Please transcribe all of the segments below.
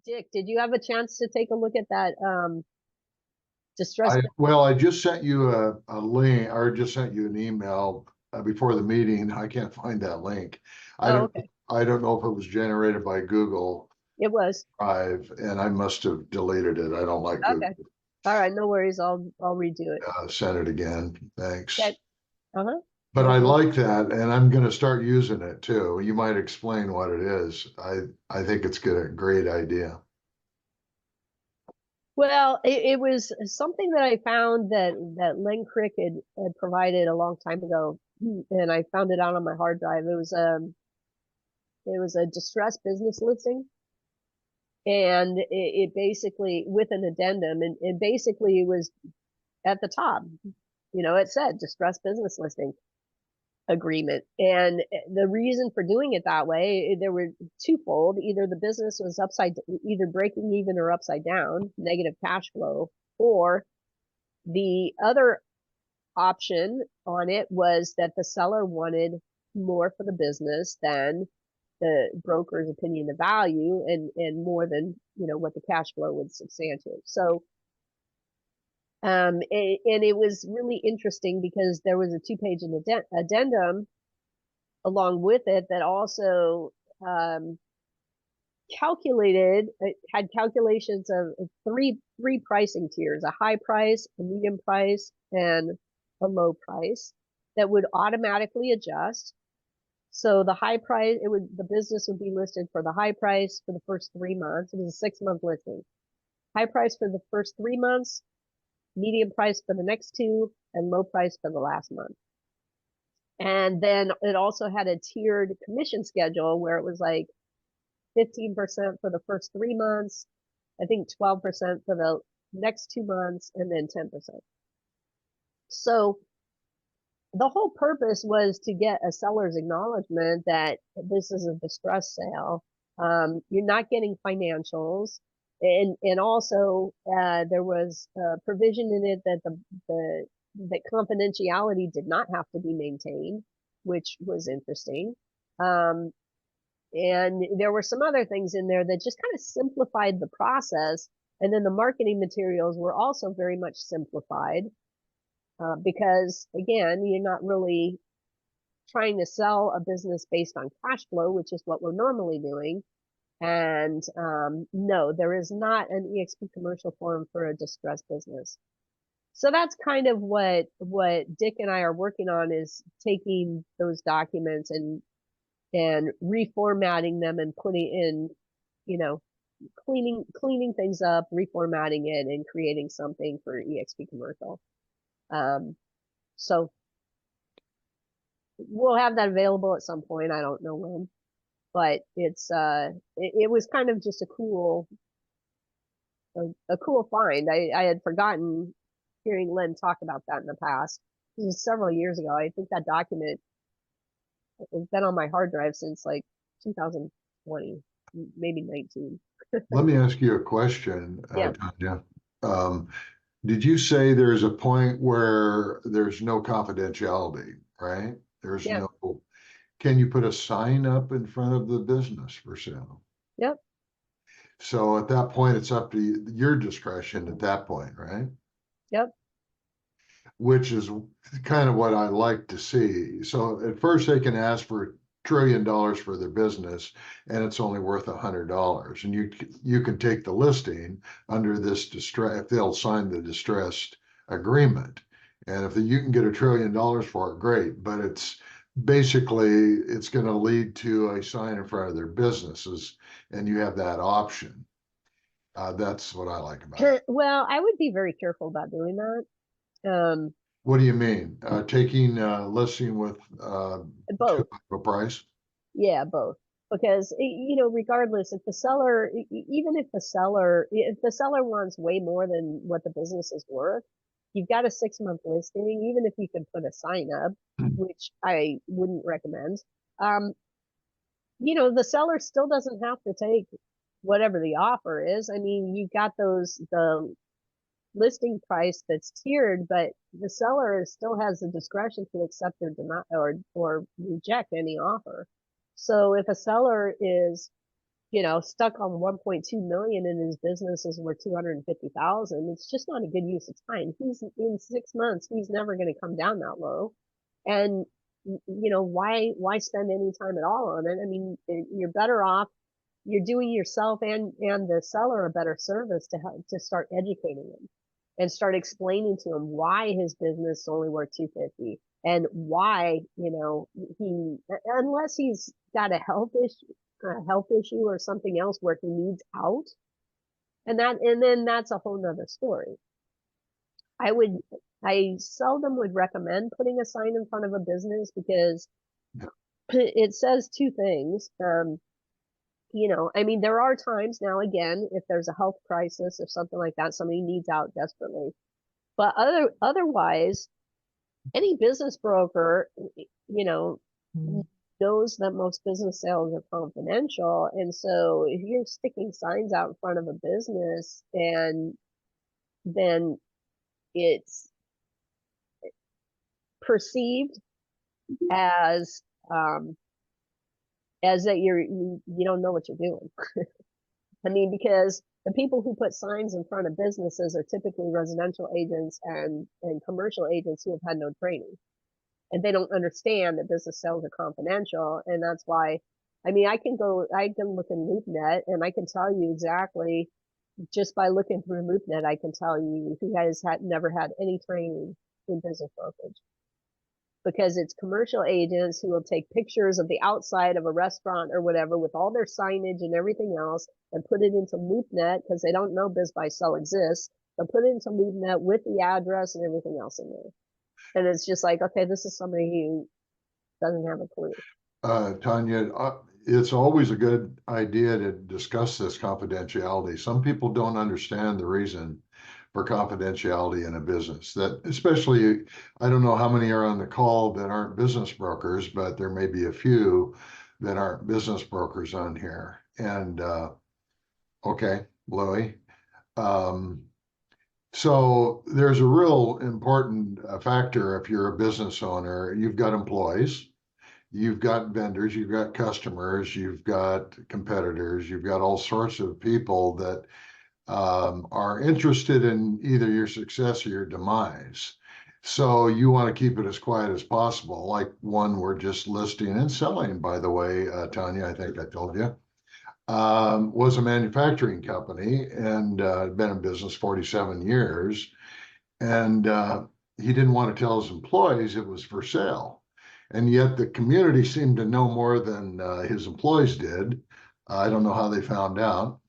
Dick, did you have a chance to take a look at that distress? Well, I just sent you a link, or just sent you an email before the meeting. I can't find that link. I Oh, don't, okay. I don't know if it was generated by Google It was. Drive, and I must have deleted it. I don't like Google. Okay. All right, no worries. I'll redo it. Send it again. Thanks. Okay. Uh-huh. But No I problem. like that, and I'm going to start using it too. You might explain what it is. I think it's a great idea. Well, it was something that I found that Len Crick had provided a long time ago, and I found it out on my hard drive. It was a distressed business listing, and it basically with an addendum, and basically it was at the top, it said distressed business listing agreement. And the reason for doing it that way, there were twofold. Either the business was either breaking even or upside down, negative cash flow, or the other option on it was that the seller wanted more for the business than the broker's opinion of value, and more than what the cash flow would substantiate. So and it was really interesting because there was a 2-page addendum along with it that also had calculations of three pricing tiers: a high price, a medium price, and a low price that would automatically adjust. So the high price, the business would be listed for the high price for the first 3 months. It was a 6-month listing. High price for the first 3 months, medium price for the next 2, and low price for the last month. And then it also had a tiered commission schedule where it was like 15% for the first 3 months, I think 12% for the next 2 months, and then 10%. So the whole purpose was to get a seller's acknowledgement that this is a distress sale. You're not getting financials. And also there was a provision in it that that confidentiality did not have to be maintained, which was interesting. And there were some other things in there that just kind of simplified the process. And then the marketing materials were also very much simplified because, again, you're not really trying to sell a business based on cash flow, which is what we're normally doing. And no, there is not an EXP commercial form for a distressed business. So that's kind of what Dick and I are working on, is taking those documents and reformatting them and putting in, cleaning things up, reformatting it, and creating something for EXP commercial. So we'll have that available at some point. I don't know when, but it was kind of just a cool find. I had forgotten hearing Len talk about that in the past. This was several years ago. I think that document has been on my hard drive since like 2020, maybe 19. Let me ask you a question, Yeah. Tanya. Did you say there's a point where there's no confidentiality, right? There's Yeah. no, can you put a sign up in front of the business for sale? Yep. So at that point, it's up to your discretion at that point, right? Yep. Which is kind of what I like to see. So at first they can ask for $1 trillion for their business and it's only worth $100. And you can take the listing under this distress, if they'll sign the distressed agreement. And if you can get $1 trillion for it, great. But it's basically, it's going to lead to a sign in front of their businesses, and you have that option. That's what I like about it. Well, I would be very careful about doing that. What do you mean? Taking listing with too Both. high of a price? Yeah, both. Because regardless, if the seller, even if the seller wants way more than what the business is worth, you've got a 6-month listing. Even if you can put a sign up, which I wouldn't recommend, the seller still doesn't have to take whatever the offer is. I mean, you've got the listing price that's tiered, but the seller still has the discretion to accept or deny or reject any offer. So if a seller is stuck on 1.2 million and his business is worth 250,000, it's just not a good use of time. He's in 6 months, he's never going to come down that low. And why spend any time at all on it? I mean, you're better off, you're doing yourself and the seller a better service to help, to start educating him and start explaining to him why his business is only worth 250 and why, he, unless he's got a health issue or something else where he needs out. And then that's a whole nother story. I seldom would recommend putting a sign in front of a business because it says two things. I mean, there are times now, again, if there's a health crisis or something like that, somebody needs out desperately. But otherwise, any business broker, knows that most business sales are confidential. And so if you're sticking signs out in front of a business, and then it's perceived as that you don't know what you're doing. I mean, because the people who put signs in front of businesses are typically residential agents and commercial agents who have had no training. And they don't understand that business sales are confidential. And that's why, I mean, I can look in LoopNet and I can tell you exactly, just by looking through LoopNet, I can tell you who has never had any training in business brokerage. Because it's commercial agents who will take pictures of the outside of a restaurant or whatever with all their signage and everything else and put it into LoopNet because they don't know BizBuySell exists. They'll put it into LoopNet with the address and everything else in there. And it's just like, okay, this is somebody who doesn't have a clue. Tanya, it's always a good idea to discuss this confidentiality. Some people don't understand the reason for confidentiality in a business. That especially, I don't know how many are on the call that aren't business brokers, but there may be a few that aren't business brokers on here. And okay, Louie. So there's a real important factor if you're a business owner. You've got employees, you've got vendors, you've got customers, you've got competitors, you've got all sorts of people that are interested in either your success or your demise. So you want to keep it as quiet as possible. Like one we're just listing and selling, by the way, Tanya, I think I told you, was a manufacturing company and been in business 47 years. And he didn't want to tell his employees it was for sale. And yet the community seemed to know more than his employees did. I don't know how they found out.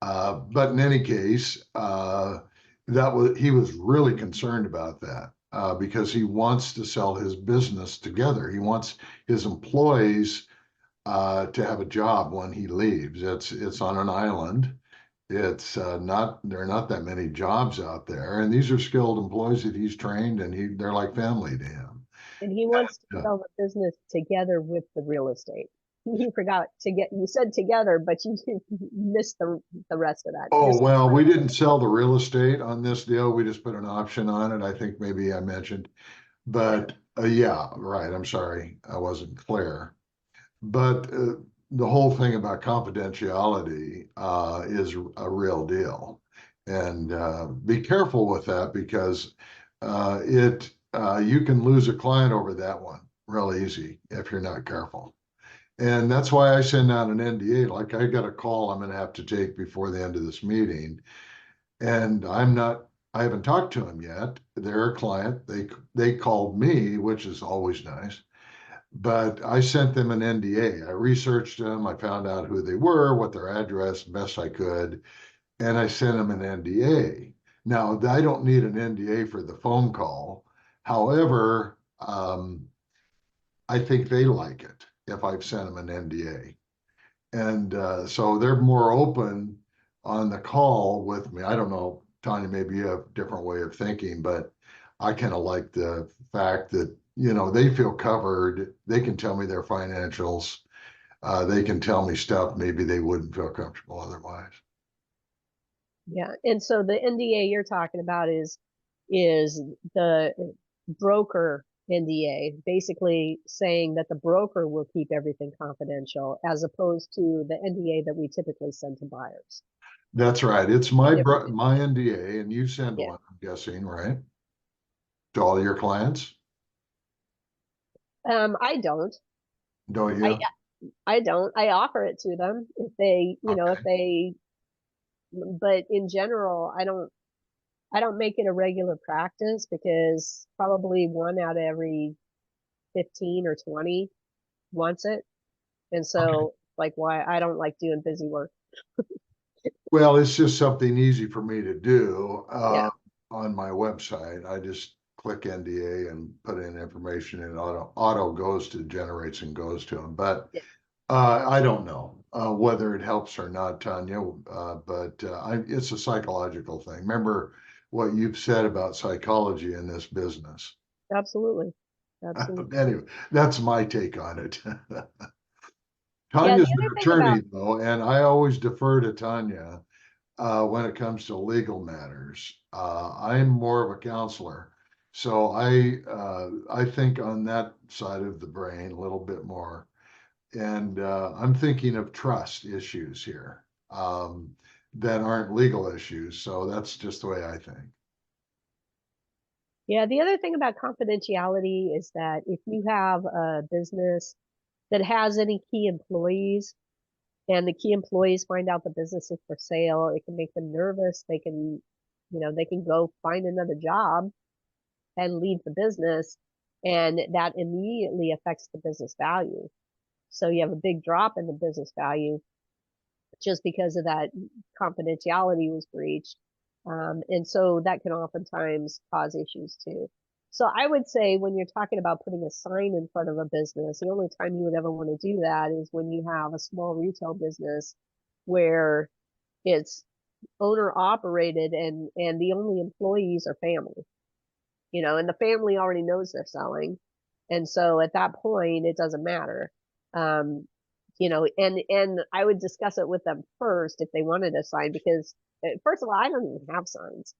But in any case, he was really concerned about that because he wants to sell his business together. He wants his employees to have a job when he leaves. It's on an island. It's there are not that many jobs out there, and these are skilled employees that he's trained, and they're like family to him. And he wants to sell the business together with the real estate. You forgot you said together, but you missed the rest of that. Oh, well, we didn't sell the real estate on this deal. We just put an option on it. I think maybe I mentioned, but yeah, right. I'm sorry. I wasn't clear. But the whole thing about confidentiality is a real deal. And be careful with that because you can lose a client over that one real easy if you're not careful. And that's why I send out an NDA. Like I got a call I'm going to have to take before the end of this meeting. And I haven't talked to them yet. They're a client. They called me, which is always nice. But I sent them an NDA. I researched them. I found out who they were, what their address, best I could. And I sent them an NDA. Now, I don't need an NDA for the phone call. However, I think they like it if I've sent them an NDA. And so they're more open on the call with me. I don't know, Tanya, maybe you have a different way of thinking, but I kind of like the fact that, they feel covered. They can tell me their financials. They can tell me stuff maybe they wouldn't feel comfortable otherwise. Yeah. And so the NDA you're talking about is the broker NDA, basically saying that the broker will keep everything confidential as opposed to the NDA that we typically send to buyers. That's right. It's Different. my NDA, and you send Yeah. one, I'm guessing, right? To all your clients, I don't. don't I you? I don't. I offer it to them if they, if Okay. they, but in general, I don't make it a regular practice because probably one out of every 15 or 20 wants it. And Okay. so like why I don't like doing busy work. Well, it's just something easy for me to do Yeah. on my website. I just click NDA and put in information, and auto goes to generates and goes to them. But Yeah. I don't know whether it helps or not, Tanya. It's a psychological thing. Remember what you've said about psychology in this business. Absolutely. Absolutely. Anyway, that's my take on it. Yeah, the Tanya's other an thing about attorney, though, and I always defer to Tanya when it comes to legal matters. I'm more of a counselor, so I think on that side of the brain a little bit more, and I'm thinking of trust issues here that aren't legal issues. So that's just the way I think. Yeah, the other thing about confidentiality is that if you have a business that has any key employees and the key employees find out the business is for sale, it can make them nervous. They can go find another job and leave the business, and that immediately affects the business value. So you have a big drop in the business value just because of that confidentiality was breached. And so that can oftentimes cause issues too. So I would say when you're talking about putting a sign in front of a business, the only time you would ever want to do that is when you have a small retail business where it's owner operated and the only employees are family, and the family already knows they're selling. And so at that point, it doesn't matter. And I would discuss it with them first if they wanted a sign, because first of all, I don't even have signs.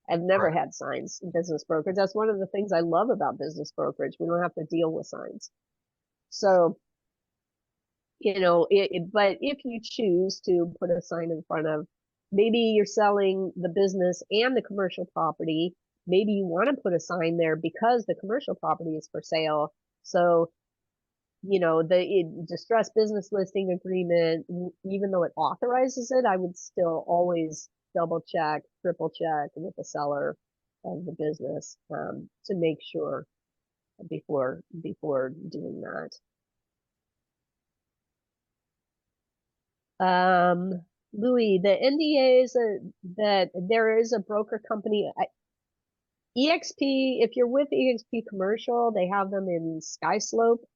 I've never Right. had signs in business brokerage. That's one of the things I love about business brokerage. We don't have to deal with signs. So, but if you choose to put a sign in front of, maybe you're selling the business and the commercial property, maybe you want to put a sign there because the commercial property is for sale. So, the distressed business listing agreement, even though it authorizes it, I would still always double check, triple check with the seller of the business to make sure before doing that. Louis, the NDAs that there is a broker company, EXP, if you're with EXP Commercial, they have them in skyslope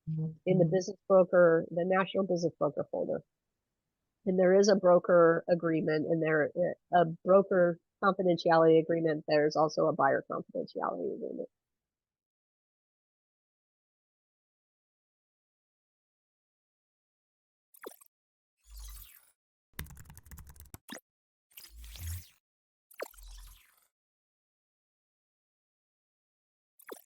in the the National Business Broker folder. And there is a broker agreement and a broker confidentiality agreement. There's also a buyer confidentiality agreement.